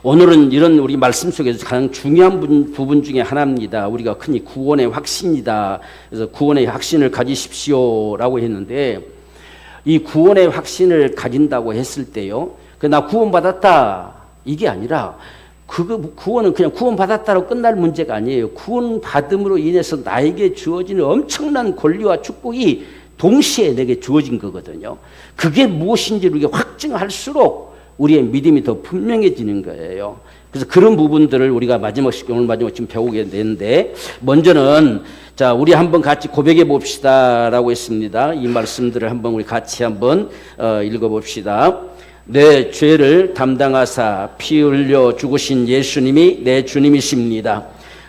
오늘은 이런 우리 말씀 속에서 가장 중요한 부분 중에 하나입니다. 우리가 흔히 구원의 확신이다. 그래서 구원의 확신을 가지십시오라고 했는데, 이 구원의 확신을 가진다고 했을 때요, 나 구원받았다 이게 아니라, 구원은 그냥 구원받았다로 끝날 문제가 아니에요. 구원받음으로 인해서 나에게 주어지는 엄청난 권리와 축복이 동시에 내게 주어진 거거든요. 그게 무엇인지 우리가 확증할수록 우리의 믿음이 더 분명해지는 거예요. 그래서 그런 부분들을 우리가 오늘 마지막 지금 배우게 되는데, 먼저는 자, 우리 한번 같이 고백해 봅시다라고 했습니다. 이 말씀들을 한번 우리 같이 한번 읽어 봅시다. 내 죄를 담당하사 피 흘려 죽으신 예수님이 내 주님이십니다.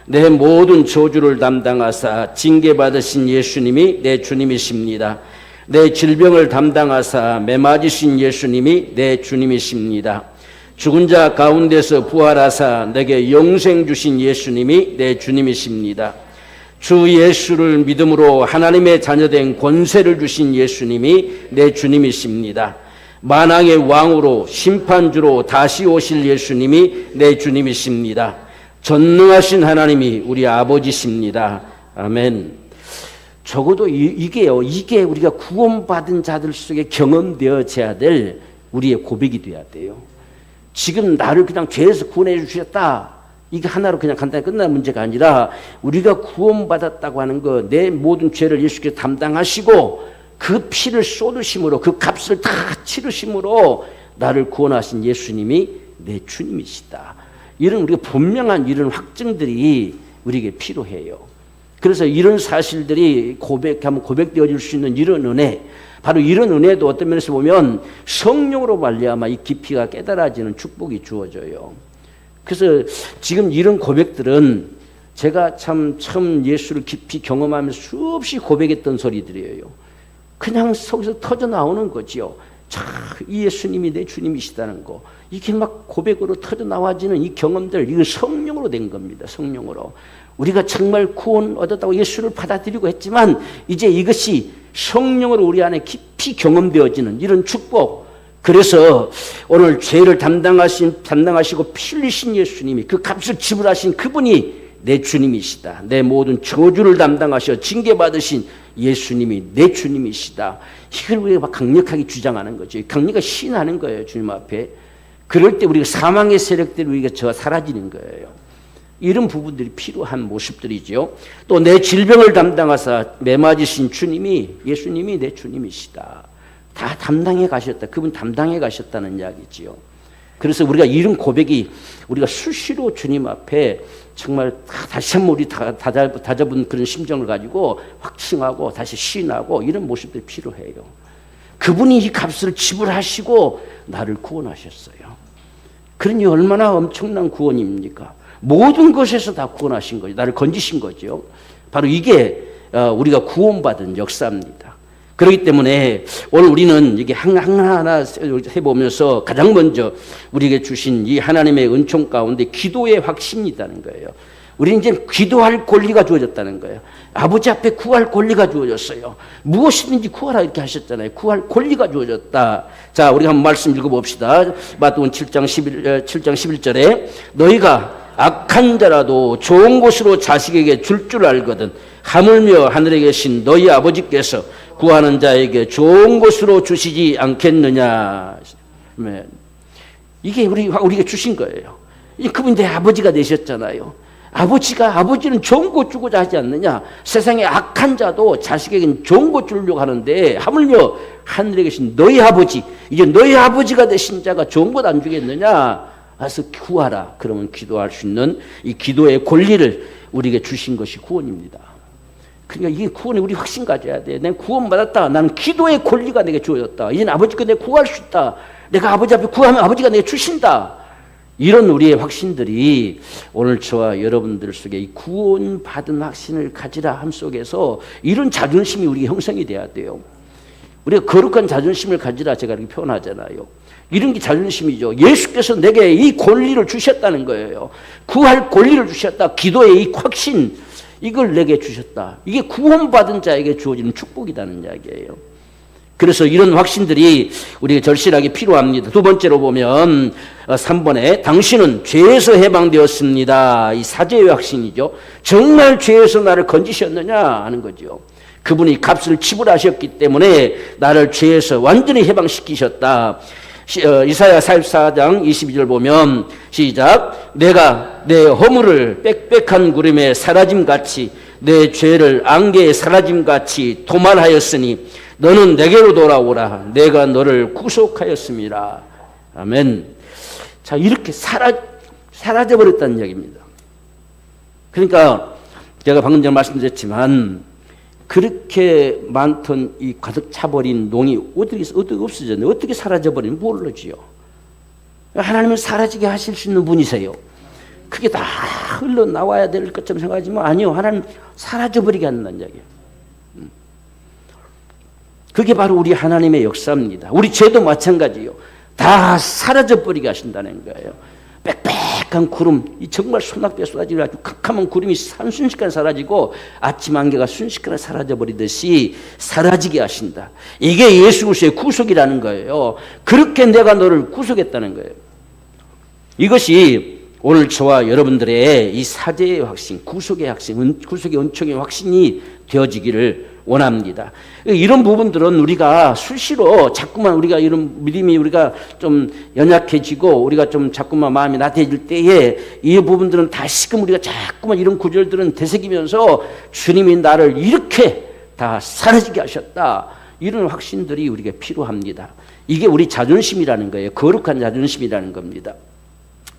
내 모든 저주를 담당하사 징계받으신 예수님이 내 주님이십니다. 내 질병을 담당하사 매맞으신 예수님이 내 주님이십니다. 죽은 자 가운데서 부활하사 내게 영생 주신 예수님이 내 주님이십니다. 주 예수를 믿음으로 하나님의 자녀된 권세를 주신 예수님이 내 주님이십니다. 만왕의 왕으로 심판주로 다시 오실 예수님이 내 주님이십니다. 전능하신 하나님이 우리 아버지십니다. 아멘. 적어도 이게 우리가 구원받은 자들 속에 경험되어져야 될 우리의 고백이 돼야 돼요. 지금 나를 그냥 죄에서 구원해 주셨다, 이게 하나로 그냥 간단히 끝나는 문제가 아니라, 우리가 구원받았다고 하는 거, 내 모든 죄를 예수께서 담당하시고 그 피를 쏟으심으로, 그 값을 다 치르심으로 나를 구원하신 예수님이 내 주님이시다. 이런 우리가 분명한 이런 확증들이 우리에게 필요해요. 그래서 이런 사실들이 고백하면 고백되어질 수 있는 이런 은혜, 바로 이런 은혜도 어떤 면에서 보면 성령으로 말미암아 이 깊이가 깨달아지는 축복이 주어져요. 그래서 지금 이런 고백들은 제가 참 처음 예수를 깊이 경험하면서 수없이 고백했던 소리들이에요. 그냥 속에서 터져 나오는 거지요. 이 예수님이 내 주님이시다는 거, 이게 막 고백으로 터져 나와지는 이 경험들, 이건 성령으로 된 겁니다. 성령으로. 우리가 정말 구원 얻었다고 예수를 받아들이고 했지만, 이제 이것이 성령으로 우리 안에 깊이 경험되어지는 이런 축복. 그래서 오늘 죄를 담당하시고 피 흘리신 예수님이, 그 값을 지불하신 그분이 내 주님이시다. 내 모든 저주를 담당하셔 징계받으신 예수님이 내 주님이시다. 이걸 우리가 막 강력하게 주장하는 거죠. 강력하게 시인하는 거예요, 주님 앞에. 그럴 때 우리가 사망의 세력들이 우리가 사라지는 거예요. 이런 부분들이 필요한 모습들이죠. 또 내 질병을 담당하사 매맞으신 주님이, 예수님이 내 주님이시다. 다 담당해 가셨다. 그분 담당해 가셨다는 이야기지요. 그래서 우리가 이런 고백이 우리가 수시로 주님 앞에 정말 다시 한번 우리 다잡은 그런 심정을 가지고 확증하고 다시 시인하고 이런 모습들이 필요해요. 그분이 이 값을 지불하시고 나를 구원하셨어요. 그러니 얼마나 엄청난 구원입니까? 모든 것에서 다 구원하신 거죠. 나를 건지신 거죠. 바로 이게 우리가 구원받은 역사입니다. 그렇기 때문에 오늘 우리는 이게 하나하나 해보면서 가장 먼저 우리에게 주신 이 하나님의 은총 가운데 기도의 확신이 있다는 거예요. 우리는 이제 기도할 권리가 주어졌다는 거예요. 아버지 앞에 구할 권리가 주어졌어요. 무엇이든지 구하라 이렇게 하셨잖아요. 구할 권리가 주어졌다. 자, 우리가 한번 말씀 읽어봅시다. 마태복음 7장 11절에 너희가 악한 자라도 좋은 곳으로 자식에게 줄 알거든 하물며 하늘에 계신 너희 아버지께서 구하는 자에게 좋은 곳으로 주시지 않겠느냐. 이게 우리가 주신 거예요. 그분이 내 아버지가 되셨잖아요. 아버지는 좋은 곳 주고자 하지 않느냐. 세상에 악한 자도 자식에게는 좋은 곳 주려고 하는데 하물며 하늘에 계신 너희 아버지, 이제 너희 아버지가 되신 자가 좋은 곳 안 주겠느냐. 그래서 구하라. 그러면 기도할 수 있는 이 기도의 권리를 우리에게 주신 것이 구원입니다. 그러니까 이게 구원에 우리 확신 가져야 돼. 내가 구원받았다. 나는 기도의 권리가 내게 주어졌다. 이제는 아버지께 내가 구할 수 있다. 내가 아버지 앞에 구하면 아버지가 내게 주신다. 이런 우리의 확신들이 오늘 저와 여러분들 속에 이 구원받은 확신을 가지라 함 속에서 이런 자존심이 우리가 형성이 돼야 돼요. 우리가 거룩한 자존심을 가지라 제가 이렇게 표현하잖아요. 이런 게 자존심이죠. 예수께서 내게 이 권리를 주셨다는 거예요. 구할 권리를 주셨다. 기도의 이 확신, 이걸 내게 주셨다. 이게 구원받은 자에게 주어지는 축복이라는 이야기예요. 그래서 이런 확신들이 우리가 절실하게 필요합니다. 두 번째로 보면 3번에 당신은 죄에서 해방되었습니다. 이 사죄의 확신이죠. 정말 죄에서 나를 건지셨느냐 하는 거죠. 그분이 값을 지불하셨기 때문에 나를 죄에서 완전히 해방시키셨다. 이사야 44장 22절 보면 시작. 내가 내 허물을 빽빽한 구름에 사라짐같이 내 죄를 안개에 사라짐같이 도말하였으니 너는 내게로 돌아오라. 내가 너를 구속하였습니다. 아멘. 자, 이렇게 사라져버렸다는 얘기입니다. 그러니까 제가 방금 전에 말씀드렸지만 그렇게 많던 이 가득 차버린 농이 어떻게 없어졌나요? 어떻게 사라져버리는지 모르지요. 하나님은 사라지게 하실 수 있는 분이세요. 그게 다 흘러나와야 될 것처럼 생각하지만 아니요. 하나님 사라져버리게 한다는 얘기예요. 그게 바로 우리 하나님의 역사입니다. 우리 죄도 마찬가지요. 다 사라져버리게 하신다는 거예요. 빽빽한 구름, 정말 소낙비가 쏟아지고 아주 캄캄한 구름이 순식간에 사라지고 아침 안개가 순식간에 사라져버리듯이 사라지게 하신다. 이게 예수 그리스도의 구속이라는 거예요. 그렇게 내가 너를 구속했다는 거예요. 이것이 오늘 저와 여러분들의 이 사죄의 확신, 구속의 확신, 구속의 은총의 확신이 되어지기를 원합니다. 이런 부분들은 우리가 수시로 자꾸만 우리가 이런 믿음이 우리가 좀 연약해지고 우리가 좀 자꾸만 마음이 나태해질 때에 이 부분들은 다시금 우리가 자꾸만 이런 구절들은 되새기면서 주님이 나를 이렇게 다 사라지게 하셨다. 이런 확신들이 우리가 필요합니다. 이게 우리 자존심이라는 거예요. 거룩한 자존심이라는 겁니다.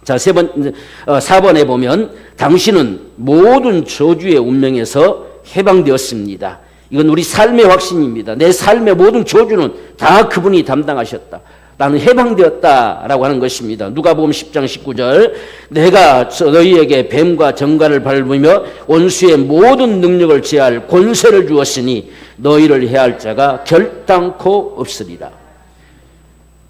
자, 4번에 보면 당신은 모든 저주의 운명에서 해방되었습니다. 이건 우리 삶의 확신입니다. 내 삶의 모든 저주는 다 그분이 담당하셨다. 나는 해방되었다라고 하는 것입니다. 누가복음 10장 19절 내가 너희에게 뱀과 정갈을 밟으며 원수의 모든 능력을 제할 권세를 주었으니 너희를 해할 자가 결단코 없으리라.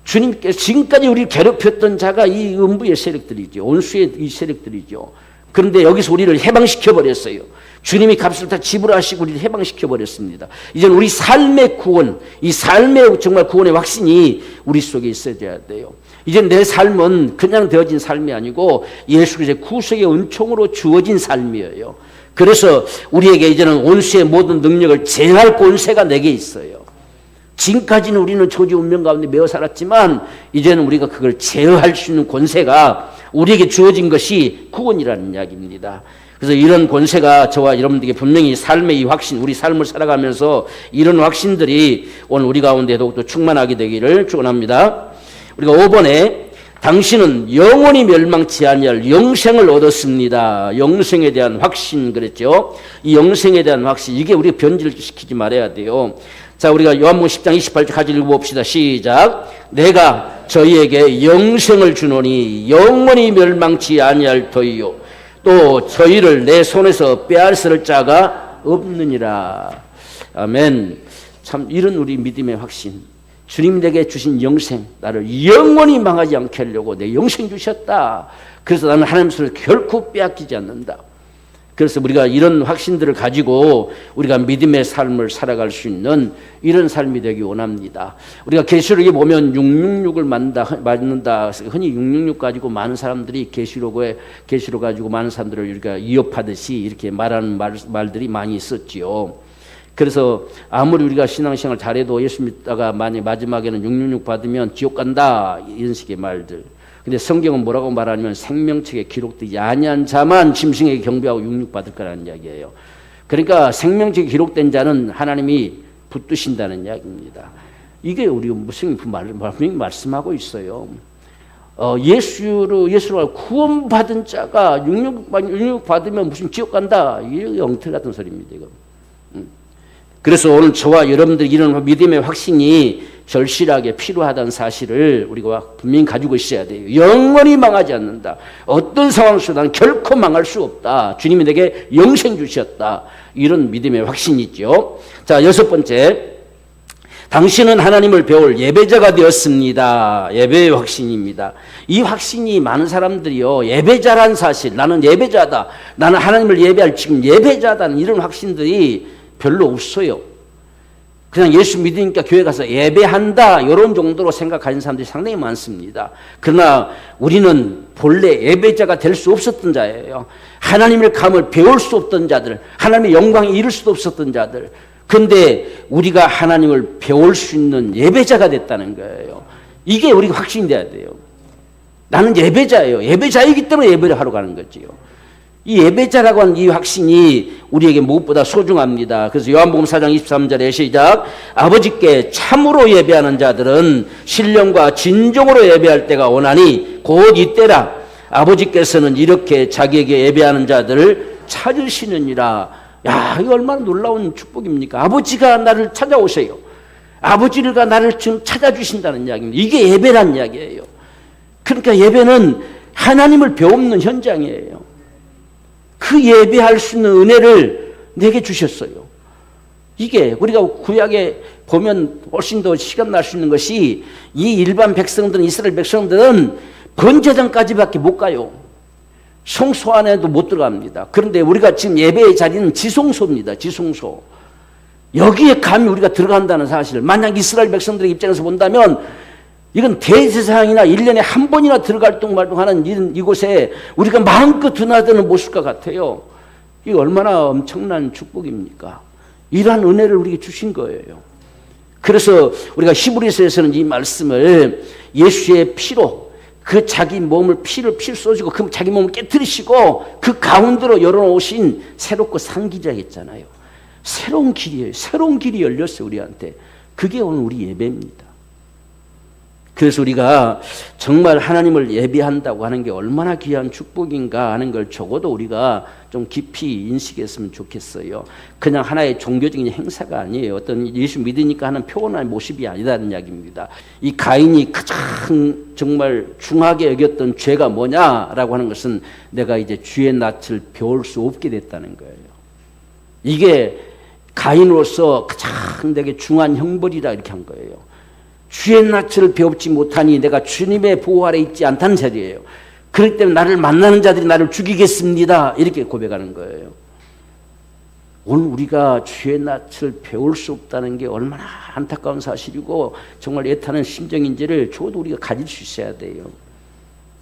주님께서 지금까지 우리를 괴롭혔던 자가 이 음부의 세력들이죠. 원수의 이 세력들이죠. 그런데 여기서 우리를 해방시켜버렸어요. 주님이 값을 다 지불하시고 우리를 해방시켜버렸습니다. 이제는 우리 삶의 구원, 이 삶의 정말 구원의 확신이 우리 속에 있어야 돼요. 이제 내 삶은 그냥 되어진 삶이 아니고 예수 그리스도의 구속의 은총으로 주어진 삶이에요. 그래서 우리에게 이제는 원수의 모든 능력을 제할 권세가 내게 있어요. 지금까지는 우리는 저주 운명 가운데 매어 살았지만 이제는 우리가 그걸 제어할 수 있는 권세가 우리에게 주어진 것이 구원이라는 이야기입니다. 그래서 이런 권세가 저와 여러분들에게 분명히 삶의 이 확신, 우리 삶을 살아가면서 이런 확신들이 오늘 우리 가운데 더욱더 충만하게 되기를 축원합니다. 우리가 5번에 당신은 영원히 멸망치 아니할 영생을 얻었습니다. 영생에 대한 확신 그랬죠. 이 영생에 대한 확신, 이게 우리가 변질시키지 말아야 돼요. 자, 우리가 요한복음 10장 28절 같이 읽어봅시다. 시작. 내가 저희에게 영생을 주노니 영원히 멸망치 아니할 터이요 또 저희를 내 손에서 빼앗을 자가 없느니라. 아멘. 참 이런 우리 믿음의 확신, 주님 내게 주신 영생, 나를 영원히 망하지 않게 하려고 내 영생 주셨다. 그래서 나는 하나님 손을 결코 빼앗기지 않는다. 그래서 우리가 이런 확신들을 가지고 우리가 믿음의 삶을 살아갈 수 있는 이런 삶이 되기 원합니다. 우리가 계시록에 보면 666을 맞는다. 흔히 666 가지고 많은 사람들이 계시록 가지고 많은 사람들을 우리가 위협하듯이 이렇게 말하는 말들이 많이 있었지요. 그래서 아무리 우리가 신앙생활 잘해도 예수 믿다가 만약 마지막에는 666 받으면 지옥 간다 이런 식의 말들. 근데 성경은 뭐라고 말하냐면 생명책에 기록되지 아니한 자만 짐승에게 경배하고 육육받을 거라는 이야기예요. 그러니까 생명책에 기록된 자는 하나님이 붙드신다는 이야기입니다. 이게 우리 무슨 분명히 말씀하고 있어요. 예수로 구원받은 자가 육육 받으면 무슨 지옥 간다. 이게 엉터 같은 소리입니다. 이거. 그래서 오늘 저와 여러분들 이런 믿음의 확신이 절실하게 필요하다는 사실을 우리가 분명히 가지고 있어야 돼요. 영원히 망하지 않는다. 어떤 상황 속에서 나는 결코 망할 수 없다. 주님이 내게 영생 주셨다. 이런 믿음의 확신이 있죠. 자, 6번째. 당신은 하나님을 배울 예배자가 되었습니다. 예배의 확신입니다. 이 확신이 많은 사람들이요, 예배자란 사실, 나는 예배자다. 나는 하나님을 예배할 지금 예배자다는 이런 확신들이 별로 없어요. 그냥 예수 믿으니까 교회 가서 예배한다 이런 정도로 생각하는 사람들이 상당히 많습니다. 그러나 우리는 본래 예배자가 될 수 없었던 자예요. 하나님의 감을 배울 수 없던 자들, 하나님의 영광에 이룰 수도 없었던 자들. 그런데 우리가 하나님을 배울 수 있는 예배자가 됐다는 거예요. 이게 우리가 확신이 돼야 돼요. 나는 예배자예요. 예배자이기 때문에 예배를 하러 가는 거지요. 이 예배자라고 하는 이 확신이 우리에게 무엇보다 소중합니다. 그래서 요한복음 4장 23절에 시작. 아버지께 참으로 예배하는 자들은 신령과 진정으로 예배할 때가 오나니 곧 이때라. 아버지께서는 이렇게 자기에게 예배하는 자들을 찾으시느니라. 야, 이거 얼마나 놀라운 축복입니까? 아버지가 나를 찾아오세요. 아버지가 나를 지금 찾아주신다는 이야기입니다. 이게 예배란 이야기예요. 그러니까 예배는 하나님을 배우는 현장이에요. 그 예배할 수 있는 은혜를 내게 주셨어요. 이게 우리가 구약에 보면 훨씬 더 시간 날 수 있는 것이 이 일반 백성들은, 이스라엘 백성들은 번제단까지밖에 못 가요. 성소 안에도 못 들어갑니다. 그런데 우리가 지금 예배의 자리는 지성소입니다. 지성소. 여기에 감히 우리가 들어간다는 사실. 만약 이스라엘 백성들의 입장에서 본다면 이건 대제사장이나 1년에 한 번이나 들어갈 동말동하는 이곳에 우리가 마음껏 드나드는 모습과 같아요. 이게 얼마나 엄청난 축복입니까? 이러한 은혜를 우리에게 주신 거예요. 그래서 우리가 히브리서에서는 이 말씀을 예수의 피로 그 자기 몸을 피를 쏘시고 그 자기 몸을 깨뜨리시고 그 가운데로 열어놓으신 새롭고 산 길이라고 했잖아요. 새로운 길이에요. 새로운 길이 열렸어요, 우리한테. 그게 오늘 우리 예배입니다. 그래서 우리가 정말 하나님을 예배한다고 하는 게 얼마나 귀한 축복인가 하는 걸 적어도 우리가 좀 깊이 인식했으면 좋겠어요. 그냥 하나의 종교적인 행사가 아니에요. 어떤 예수 믿으니까 하는 표현의 모습이 아니라는 이야기입니다. 이 가인이 가장 정말 중하게 여겼던 죄가 뭐냐라고 하는 것은 내가 이제 주의 낯을 배울 수 없게 됐다는 거예요. 이게 가인으로서 가장 내게 중한 형벌이라 이렇게 한 거예요. 주의 낯을 배우지 못하니 내가 주님의 보호 아래 있지 않다는 자리예요. 그렇기 때문에 나를 만나는 자들이 나를 죽이겠습니다. 이렇게 고백하는 거예요. 오늘 우리가 주의 낯을 배울 수 없다는 게 얼마나 안타까운 사실이고 정말 애타는 심정인지를 적어도 우리가 가질 수 있어야 돼요.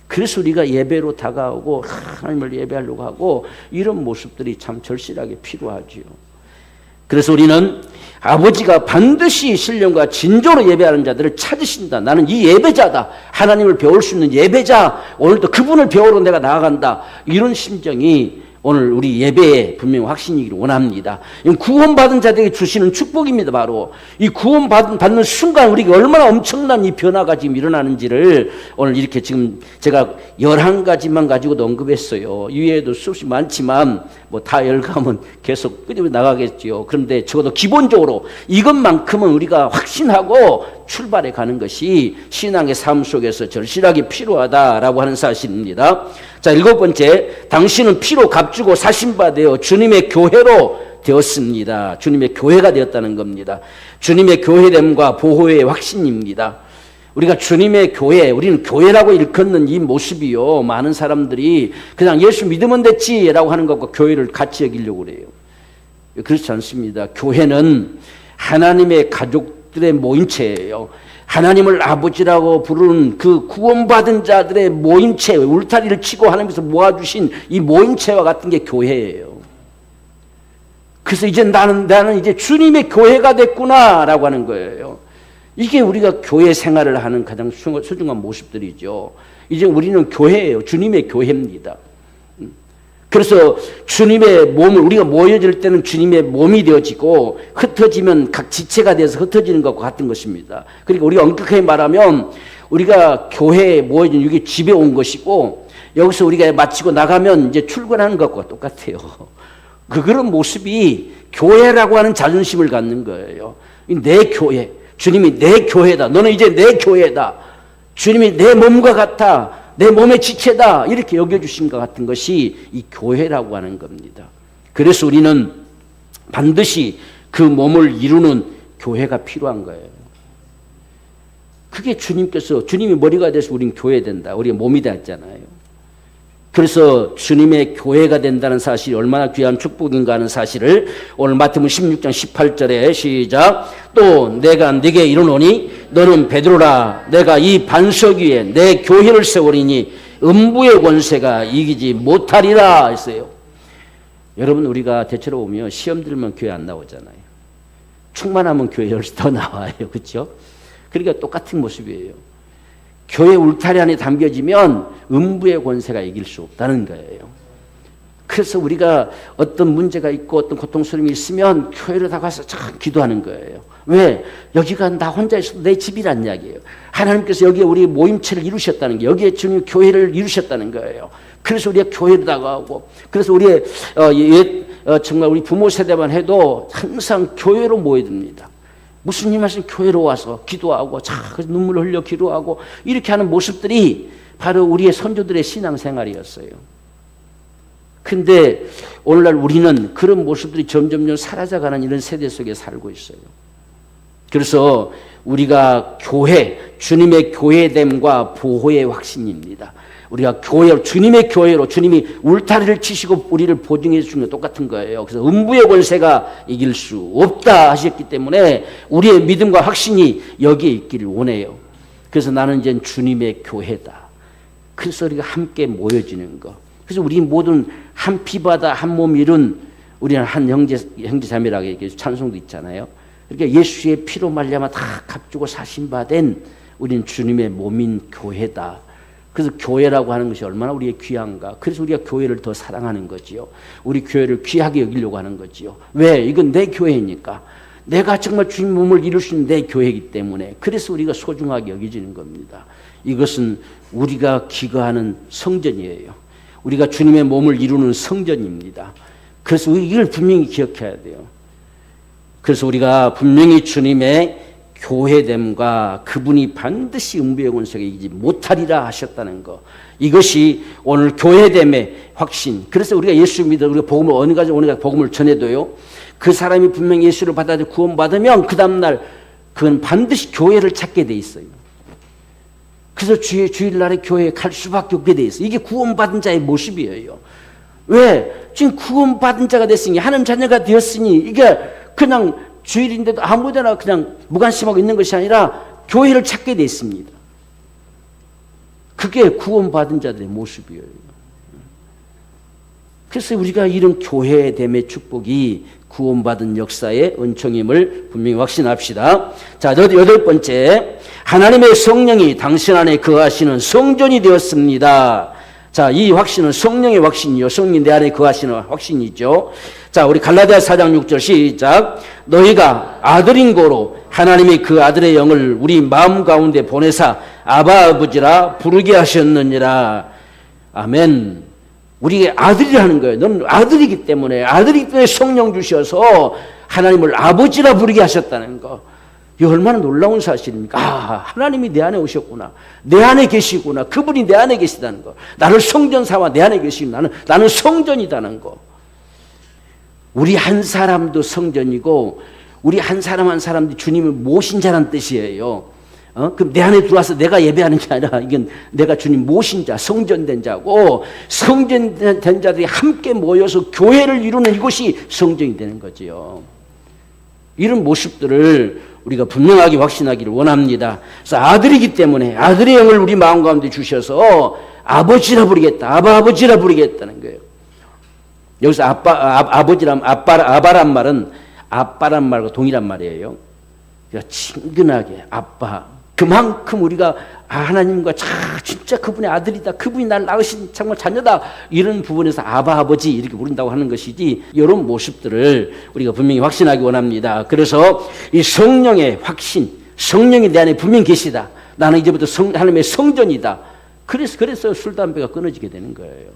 그래서 우리가 예배로 다가오고 하나님을 예배하려고 하고 이런 모습들이 참 절실하게 필요하지요. 그래서 우리는 아버지가 반드시 신령과 진정으로 예배하는 자들을 찾으신다. 나는 이 예배자다. 하나님을 배울 수 있는 예배자. 오늘도 그분을 배우러 내가 나아간다. 이런 심정이 오늘 우리 예배에 분명히 확신이기를 원합니다. 구원받은 자들에게 주시는 축복입니다. 바로 이 구원받는 순간 우리가 얼마나 엄청난 이 변화가 지금 일어나는지를 오늘 이렇게 지금 제가 11가지만 가지고도 언급했어요. 이외에도 수없이 많지만 뭐 다 열감은 계속 끄집어 나가겠지요. 그런데 적어도 기본적으로 이것만큼은 우리가 확신하고 출발해 가는 것이 신앙의 삶 속에서 절실하게 필요하다라고 하는 사실입니다. 자, 7번째, 당신은 피로 값주고 사신 바 되어 주님의 교회로 되었습니다. 주님의 교회가 되었다는 겁니다. 주님의 교회됨과 보호의 확신입니다. 우리가 주님의 교회, 우리는 교회라고 일컫는 이 모습이요, 많은 사람들이 그냥 예수 믿으면 됐지라고 하는 것과 교회를 같이 여기려고 그래요. 그렇지 않습니다. 교회는 하나님의 가족들의 모임체예요. 하나님을 아버지라고 부르는 그 구원받은 자들의 모임체, 울타리를 치고 하나님께서 모아주신 이 모임체와 같은 게 교회예요. 그래서 이제 나는 이제 주님의 교회가 됐구나라고 하는 거예요. 이게 우리가 교회 생활을 하는 가장 소중한 모습들이죠. 이제 우리는 교회예요. 주님의 교회입니다. 그래서 주님의 몸을 우리가 모여질 때는 주님의 몸이 되어지고 흩어지면 각 지체가 돼서 흩어지는 것과 같은 것입니다. 그러니까 우리가 엄격하게 말하면 우리가 교회에 모여진 이게 집에 온 것이고 여기서 우리가 마치고 나가면 이제 출근하는 것과 똑같아요. 그런 모습이 교회라고 하는 자존심을 갖는 거예요. 내 교회. 주님이 내 교회다. 너는 이제 내 교회다. 주님이 내 몸과 같아. 내 몸의 지체다. 이렇게 여겨주신 것 같은 것이 이 교회라고 하는 겁니다. 그래서 우리는 반드시 그 몸을 이루는 교회가 필요한 거예요. 그게 주님이 머리가 돼서 우린 교회 된다. 우리가 몸이 됐잖아요. 그래서 주님의 교회가 된다는 사실이 얼마나 귀한 축복인가 하는 사실을 오늘 마태복음 16장 18절에 시작. 또 내가 네게 이르노니 너는 베드로라. 내가 이 반석 위에 내 교회를 세우리니 음부의 권세가 이기지 못하리라 했어요. 여러분, 우리가 대체로 보면 시험 들면 교회 안 나오잖아요. 충만하면 교회 더 나와요. 그렇죠? 그러니까 똑같은 모습이에요. 교회 울타리 안에 담겨지면 음부의 권세가 이길 수 없다는 거예요. 그래서 우리가 어떤 문제가 있고 어떤 고통스러움이 있으면 교회로 나가서 참 기도하는 거예요. 왜? 여기가 나 혼자 있어도 내 집이란 이야기예요. 하나님께서 여기에 우리 모임체를 이루셨다는 게, 여기에 주님 교회를 이루셨다는 거예요. 그래서 우리가 교회로 나가고, 그래서 우리의 정말 우리 부모 세대만 해도 항상 교회로 모여듭니다. 무슨 일 말씀 교회로 와서 기도하고 눈물 흘려 기도하고 이렇게 하는 모습들이 바로 우리의 선조들의 신앙생활이었어요. 근데 오늘날 우리는 그런 모습들이 점점 사라져가는 이런 세대 속에 살고 있어요. 그래서 우리가 교회, 주님의 교회됨과 보호의 확신입니다. 우리가 교회, 주님의 교회로 주님이 울타리를 치시고 우리를 보증해 주는 게 똑같은 거예요. 그래서 음부의 권세가 이길 수 없다 하셨기 때문에 우리의 믿음과 확신이 여기에 있기를 원해요. 그래서 나는 이제 주님의 교회다. 그래서 우리가 함께 모여지는 거. 그래서 우리 모든 한 피바다 한 몸 이룬 우리는 한 형제자매라고 이렇게 찬송도 있잖아요. 그러니까 예수의 피로 말미암아 다 값주고 사신 바 된 우리는 주님의 몸인 교회다. 그래서 교회라고 하는 것이 얼마나 우리의 귀한가. 그래서 우리가 교회를 더 사랑하는 거지요. 우리 교회를 귀하게 여기려고 하는 거지요. 왜? 이건 내 교회니까. 내가 정말 주님 몸을 이룰 수 있는 내 교회이기 때문에. 그래서 우리가 소중하게 여기지는 겁니다. 이것은 우리가 기거하는 성전이에요. 우리가 주님의 몸을 이루는 성전입니다. 그래서 이걸 분명히 기억해야 돼요. 그래서 우리가 분명히 주님의 교회됨과 그분이 반드시 음부의 권세가 이기지 못하리라 하셨다는 것, 이것이 오늘 교회됨의 확신. 그래서 우리가 예수 믿어 우리가 복음을 어느 가지 복음을 전해도요, 그 사람이 분명히 예수를 받아들여 구원받으면 그 다음날 그건 반드시 교회를 찾게 돼 있어요. 그래서 주일날에 교회에 갈 수밖에 없게 돼 있어요. 이게 구원받은 자의 모습이에요. 왜? 지금 구원받은 자가 됐으니, 하나님 자녀가 되었으니, 이게 그냥 주일인데도 아무데나 그냥 무관심하고 있는 것이 아니라 교회를 찾게 돼 있습니다. 그게 구원받은 자들의 모습이에요. 그래서 우리가 이런 교회됨의 축복이 구원받은 역사의 은총임을 분명히 확신합시다. 자, 여덟 번째, 하나님의 성령이 당신 안에 거하시는 성전이 되었습니다. 자, 이 확신은 성령의 확신이요, 성령이 내 안에 거하시는 확신이죠. 자, 우리 갈라디아 4장 6절 시작. 너희가 아들인 고로 하나님이 그 아들의 영을 우리 마음 가운데 보내사 아바 아버지라 부르게 하셨느니라. 아멘. 우리의 아들이라는 거예요. 너는 아들이기 때문에, 아들이기 때문에 성령 주셔서 하나님을 아버지라 부르게 하셨다는 거. 이 얼마나 놀라운 사실입니까? 아, 하나님이 내 안에 오셨구나. 내 안에 계시구나. 그분이 내 안에 계시다는 거. 나를 성전 삼아 내 안에 계시고 나는 성전이다는 거. 우리 한 사람도 성전이고, 우리 한 사람 한 사람도 주님을 모신 자라는 뜻이에요. 그럼 내 안에 들어와서 내가 예배하는 게 아니라 이건 내가 주님 모신 자, 성전된 자고, 성전된 자들이 함께 모여서 교회를 이루는 이것이 성전이 되는 거지요. 이런 모습들을 우리가 분명하게 확신하기를 원합니다. 그래서 아들이기 때문에 아들의 영을 우리 마음 가운데 주셔서 아버지라 부르겠다, 아버지라 부르겠다는 거예요. 여기서 아바란 말은 아빠란 말과 동일한 말이에요. 그러니까 친근하게 아빠. 그만큼 우리가 하나님과 진짜 그분의 아들이다, 그분이 날 낳으신 정말 자녀다, 이런 부분에서 아버지 이렇게 부른다고 하는 것이지, 이런 모습들을 우리가 분명히 확신하기 원합니다. 그래서 이 성령의 확신, 성령이 내 안에 분명히 계시다, 나는 이제부터 하나님의 성전이다. 그래서 술 담배가 끊어지게 되는 거예요.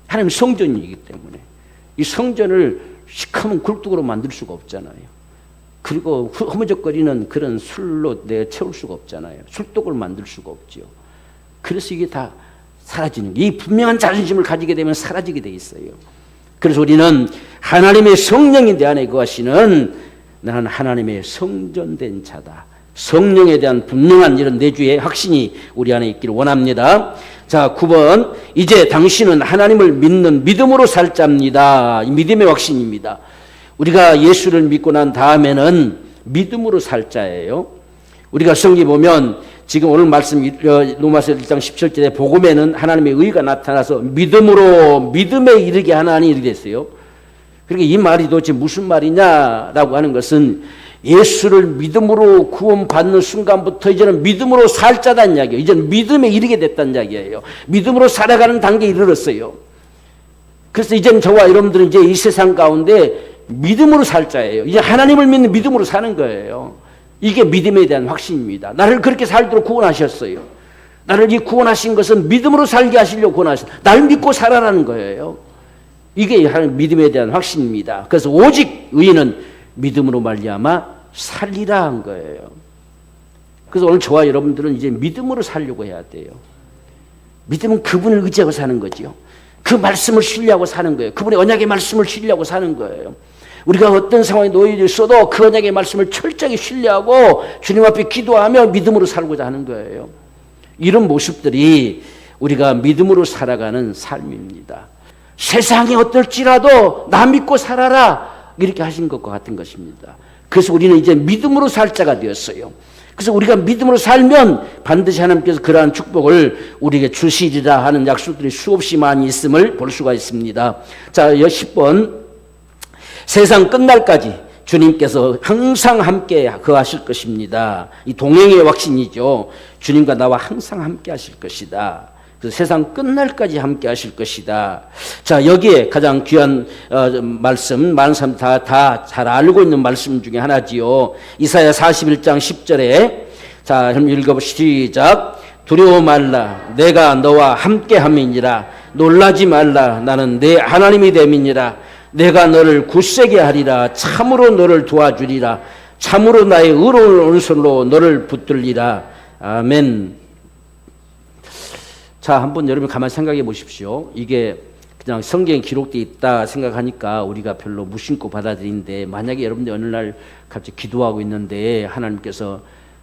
하나님의 성전이기 때문에. 이 성전을 시커먼 굴뚝으로 만들 수가 없잖아요. 그리고 허무적거리는 그런 술로 내가 채울 수가 없잖아요. 술독을 만들 수가 없죠. 그래서 이게 다 사라지는 게, 이 분명한 자존심을 가지게 되면 사라지게 돼 있어요. 그래서 우리는 하나님의 성령이 내 안에 거하시는, 나는 하나님의 성전된 자다, 성령에 대한 분명한 이런 내주의 확신이 우리 안에 있기를 원합니다. 자, 9번. 이제 당신은 하나님을 믿는 믿음으로 살 자입니다. 이 믿음의 확신입니다. 우리가 예수를 믿고 난 다음에는 믿음으로 살 자예요. 우리가 성경 보면 지금 오늘 말씀 로마서 1장 17절에 복음에는 하나님의 의가 나타나서 믿음에 이르게 하나니 이르게 됐어요. 그러니까 이 말이 도대체 무슨 말이냐라고 하는 것은 예수를 믿음으로 구원받는 순간부터 이제는 믿음으로 살 자다는 이야기예요. 이제는 믿음에 이르게 됐다는 이야기예요. 믿음으로 살아가는 단계에 이르렀어요. 그래서 이제는 저와 여러분들은 이제 이 세상 가운데 믿음으로 살 자예요. 이제 하나님을 믿는 믿음으로 사는 거예요. 이게 믿음에 대한 확신입니다. 나를 그렇게 살도록 구원하셨어요. 나를 이 구원하신 것은 믿음으로 살게 하시려고 구원하셨어요. 나를 믿고 살아라는 거예요. 이게 하나님 믿음에 대한 확신입니다. 그래서 오직 의인은 믿음으로 말미암아 살리라 한 거예요. 그래서 오늘 저와 여러분들은 이제 믿음으로 살려고 해야 돼요. 믿음은 그분을 의지하고 사는 거지요. 그 말씀을 신뢰하고 사는 거예요. 그분의 언약의 말씀을 신뢰하고 사는 거예요. 우리가 어떤 상황에 놓여 있어도 그 언약의 말씀을 철저하게 신뢰하고 주님 앞에 기도하며 믿음으로 살고자 하는 거예요. 이런 모습들이 우리가 믿음으로 살아가는 삶입니다. 세상이 어떨지라도 나 믿고 살아라 이렇게 하신 것과 같은 것입니다. 그래서 우리는 이제 믿음으로 살 자가 되었어요. 그래서 우리가 믿음으로 살면 반드시 하나님께서 그러한 축복을 우리에게 주시리라 하는 약속들이 수없이 많이 있음을 볼 수가 있습니다. 자, 10번. 세상 끝날까지 주님께서 항상 함께 거하실 것입니다. 이 동행의 확신이죠. 주님과 나와 항상 함께 하실 것이다. 그래서 세상 끝날까지 함께 하실 것이다. 자, 여기에 가장 귀한 말씀, 많은 사람 다 잘 알고 있는 말씀 중에 하나지요. 이사야 41장 10절에 자, 그럼 읽어보시죠. 시작. 두려워 말라. 내가 너와 함께 함이니라. 놀라지 말라. 나는 내 하나님이 됨이니라. 내가 너를 굳세게 하리라. 참으로 너를 도와주리라. 참으로 나의 의로운 오른손으로 너를 붙들리라. 아멘. 자, 한번 여러분 가만히 생각해 보십시오. 이게 그냥 성경에 기록되어 있다 생각하니까 우리가 별로 무심코 받아들이는데, 만약에 여러분들 어느 날 갑자기 기도하고 있는데 하나님께서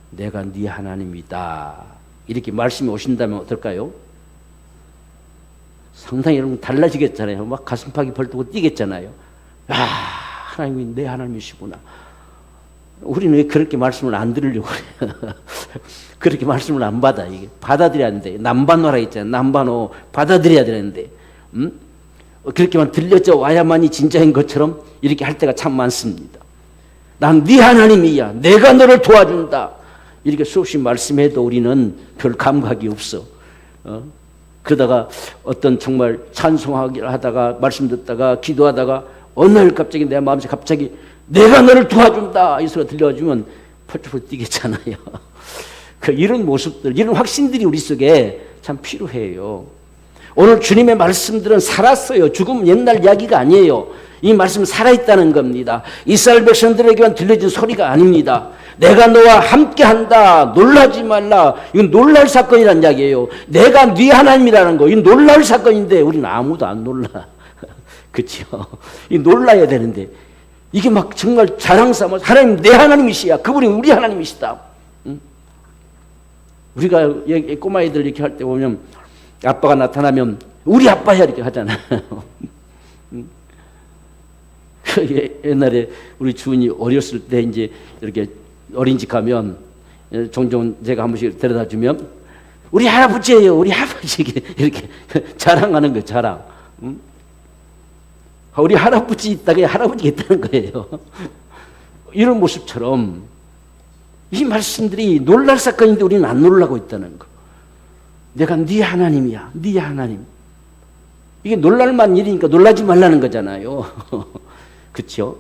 내가 네 하나님이다 이렇게 말씀이 오신다면 어떨까요? 상당히 여러분 달라지겠잖아요. 막 가슴팍이 벌떡 뛰겠잖아요. 아, 하나님이 내 하나님이시구나. 우리는 왜 그렇게 말씀을 안 들으려고 해요? 그렇게 말씀을 안 받아. 이게 받아들여야 하는데, 남반호라 했잖아요. 남반호 받아들여야 되는데, 그렇게만 들려져 와야만이 진짜인 것처럼 이렇게 할 때가 참 많습니다. 난 네 하나님이야. 내가 너를 도와준다. 이렇게 수없이 말씀해도 우리는 별 감각이 없어. 그러다가 어떤 정말 찬송하기를 하다가 말씀 듣다가 기도하다가 어느 날 갑자기 내 마음속에 갑자기 내가 너를 도와준다 이 소리가 들려주면 펄쩍 뛰겠잖아요. 이런 모습들, 이런 확신들이 우리 속에 참 필요해요. 오늘 주님의 말씀들은 살았어요. 죽음 옛날 이야기가 아니에요. 이 말씀은 살아있다는 겁니다. 이스라엘 백성들에게만 들려진 소리가 아닙니다. 내가 너와 함께한다. 놀라지 말라. 이건 놀랄 사건이라는 이야기예요. 내가 네 하나님이라는 거. 이건 놀랄 사건인데 우리는 아무도 안 놀라. 그렇죠? 이 놀라야 되는데 이게 막 정말 자랑 삼아 하나님 내 하나님이시야. 그분이 우리 하나님이시다. 응? 우리가 꼬마 아이들 이렇게 할 때 보면 아빠가 나타나면 우리 아빠야 이렇게 하잖아요. 옛날에 우리 주은이 어렸을 때 이제 이렇게 어린이집 가면 종종 제가 한 번씩 데려다 주면 우리 할아버지예요, 우리 할아버지 이렇게 자랑하는 거예요, 자랑. 응? 우리 할아버지 있다가 할아버지가 있다는 거예요. 이런 모습처럼 이 말씀들이 놀랄 사건인데 우리는 안 놀라고 있다는 거. 내가 네 하나님이야, 네 하나님. 이게 놀랄만 일이니까 놀라지 말라는 거잖아요. 그렇죠?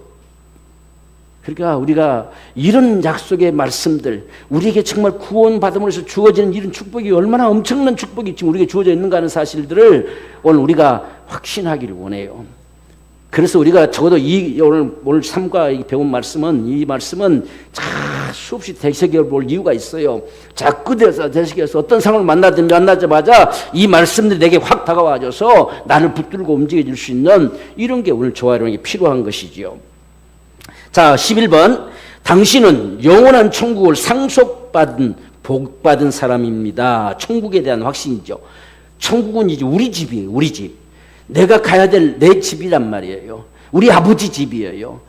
그러니까 우리가 이런 약속의 말씀들, 우리에게 정말 구원받음으로써 주어지는 이런 축복이 얼마나 엄청난 축복이 지금 우리에게 주어져 있는가 하는 사실들을 오늘 우리가 확신하기를 원해요. 그래서 우리가 적어도 오늘 삼가 배운 말씀은, 이 말씀은 수없이 되새겨 볼 이유가 있어요. 자꾸 되새겨서 어떤 상황을 만나자마자 이 말씀들이 내게 확 다가와줘서 나를 붙들고 움직여줄 수 있는 이런 게 오늘 저와 여러분에게 필요한 것이지요. 자, 11번. 당신은 영원한 천국을 상속받은 복받은 사람입니다. 천국에 대한 확신이죠. 천국은 이제 우리 집이에요. 우리 집. 내가 가야 될 내 집이란 말이에요. 우리 아버지 집이에요.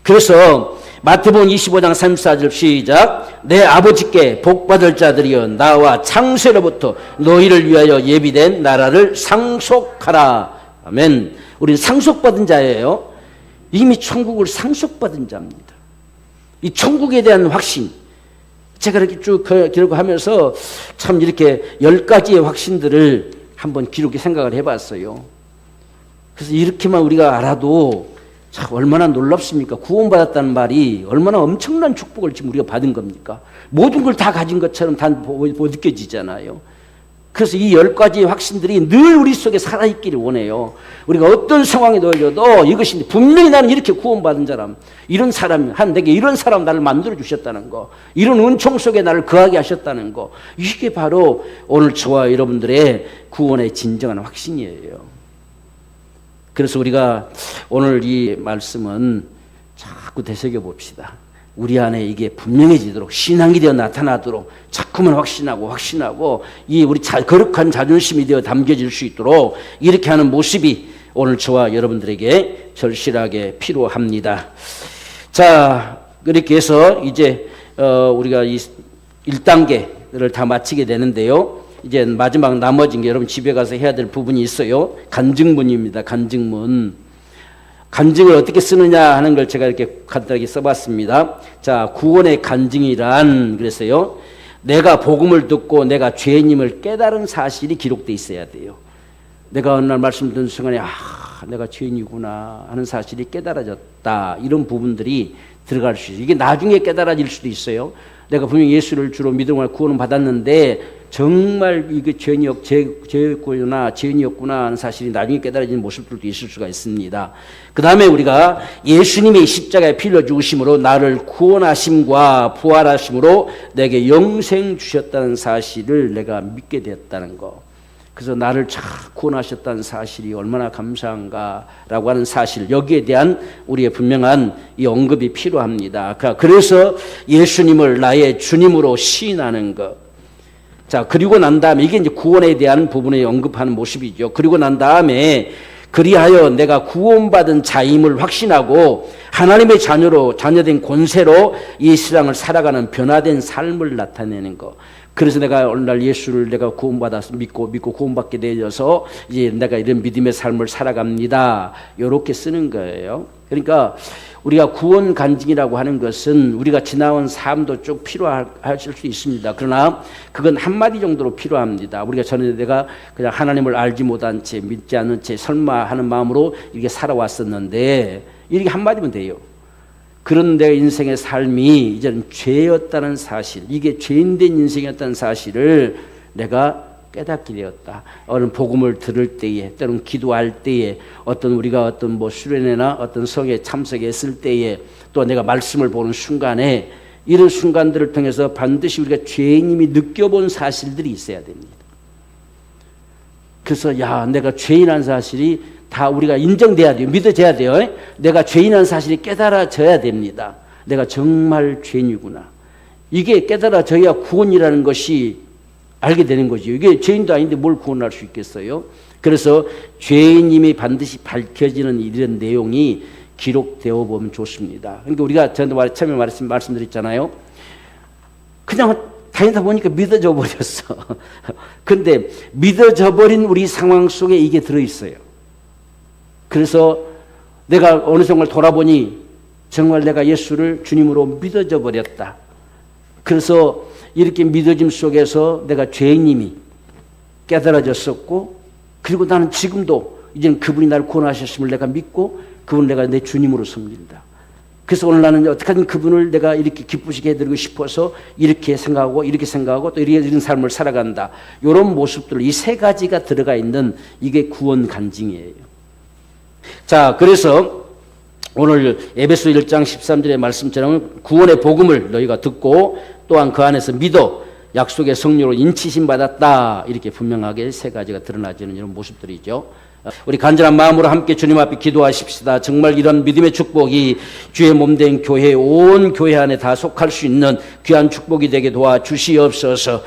그래서 마태복음 25장 34절 시작. 내 아버지께 복받을 자들이여 나와 창세로부터 너희를 위하여 예비된 나라를 상속하라. 아멘. 우리는 상속받은 자예요. 이미 천국을 상속받은 자입니다. 이 천국에 대한 확신. 제가 이렇게 쭉 기록하면서 참 이렇게 10가지의 확신들을 한번 기록해 생각을 해봤어요. 그래서 이렇게만 우리가 알아도 참 얼마나 놀랍습니까? 구원받았다는 말이 얼마나 엄청난 축복을 지금 우리가 받은 겁니까? 모든 걸 다 가진 것처럼 다 느껴지잖아요. 그래서 이 10가지의 확신들이 늘 우리 속에 살아있기를 원해요. 우리가 어떤 상황에 놓여도 이것이 분명히 나는 이렇게 구원받은 사람, 이런 사람, 내게 이런 사람 나를 만들어 주셨다는 거, 이런 은총 속에 나를 거하게 하셨다는 거, 이게 바로 오늘 저와 여러분들의 구원의 진정한 확신이에요. 그래서 우리가 오늘 이 말씀은 자꾸 되새겨 봅시다. 우리 안에 이게 분명해지도록, 신앙이 되어 나타나도록 자꾸만 확신하고 이 우리 거룩한 자존심이 되어 담겨질 수 있도록 이렇게 하는 모습이 오늘 저와 여러분들에게 절실하게 필요합니다. 자, 그렇게 해서 이제 우리가 이 1단계를 다 마치게 되는데요. 이제 마지막 나머진 게 여러분 집에 가서 해야 될 부분이 있어요. 간증문입니다. 간증문. 간증을 어떻게 쓰느냐 하는 걸 제가 이렇게 간단하게 써봤습니다. 자, 구원의 간증이란 그래서요. 내가 복음을 듣고 내가 죄인임을 깨달은 사실이 기록되어 있어야 돼요. 내가 어느 날 말씀 듣는 순간에 내가 죄인이구나 하는 사실이 깨달아졌다. 이런 부분들이 들어갈 수 있어요. 이게 나중에 깨달아질 수도 있어요. 내가 분명히 예수를 주로 믿음을 구원을 받았는데 정말 이게 죄인이었구나 하는 사실이 나중에 깨달아지는 모습들도 있을 수가 있습니다. 그 다음에 우리가 예수님의 십자가에 피 흘려 죽으심으로 나를 구원하심과 부활하심으로 내게 영생 주셨다는 사실을 내가 믿게 되었다는 거. 그래서 나를 참 구원하셨다는 사실이 얼마나 감사한가라고 하는 사실, 여기에 대한 우리의 분명한 이 언급이 필요합니다. 그래서 예수님을 나의 주님으로 시인하는 것. 자, 그리고 난 다음에 이게 이제 구원에 대한 부분에 언급하는 모습이죠. 그리고 난 다음에 그리하여 내가 구원받은 자임을 확신하고 하나님의 자녀된 권세로 이 세상을 살아가는 변화된 삶을 나타내는 것. 그래서 내가 오늘날 예수를 내가 구원받아서 믿고 구원받게 되어서 이제 내가 이런 믿음의 삶을 살아갑니다. 이렇게 쓰는 거예요. 그러니까 우리가 구원 간증이라고 하는 것은 우리가 지나온 삶도 쭉 필요하실 수 있습니다. 그러나 그건 한마디 정도로 필요합니다. 우리가 전에 내가 그냥 하나님을 알지 못한 채 믿지 않는 채 설마 하는 마음으로 이렇게 살아왔었는데 이렇게 한마디면 돼요. 그런 내 인생의 삶이 이제는 죄였다는 사실, 이게 죄인된 인생이었다는 사실을 내가 깨닫게 되었다. 어느 복음을 들을 때에, 때로는 기도할 때에, 우리가 어떤 수련회나 어떤 성에 참석했을 때에, 또 내가 말씀을 보는 순간에 이런 순간들을 통해서 반드시 우리가 죄인임이 느껴본 사실들이 있어야 됩니다. 그래서 내가 죄인한 사실이 다 우리가 인정돼야 돼요. 믿어져야 돼요. 내가 죄인한 사실이 깨달아져야 됩니다. 내가 정말 죄인이구나. 이게 깨달아져야 구원이라는 것이 알게 되는 거죠. 이게 죄인도 아닌데 뭘 구원할 수 있겠어요? 그래서 죄인임이 반드시 밝혀지는 이런 내용이 기록되어 보면 좋습니다. 그러니까 우리가 처음에 말씀드렸잖아요. 그냥 다니다 보니까 믿어져 버렸어. 그런데 믿어져 버린 우리 상황 속에 이게 들어있어요. 그래서 내가 어느 순간 돌아보니 정말 내가 예수를 주님으로 믿어져 버렸다. 그래서 이렇게 믿어짐 속에서 내가 죄인임이 깨달아졌었고, 그리고 나는 지금도 이제는 그분이 나를 구원하셨음을 내가 믿고 그분을 내가 내 주님으로 섬긴다. 그래서 오늘 나는 어떻게든 그분을 내가 이렇게 기쁘시게 해드리고 싶어서 이렇게 생각하고 또 이런 삶을 살아간다. 이런 모습들, 이 세 가지가 들어가 있는 이게 구원 간증이에요. 자, 그래서 오늘 에베소 1장 13절의 말씀처럼 구원의 복음을 너희가 듣고 또한 그 안에서 믿어 약속의 성령으로 인치심 받았다. 이렇게 분명하게 세 가지가 드러나지는 이런 모습들이죠. 우리 간절한 마음으로 함께 주님 앞에 기도하십시다. 정말 이런 믿음의 축복이 주의 몸된 교회, 온 교회 안에 다 속할 수 있는 귀한 축복이 되게 도와주시옵소서.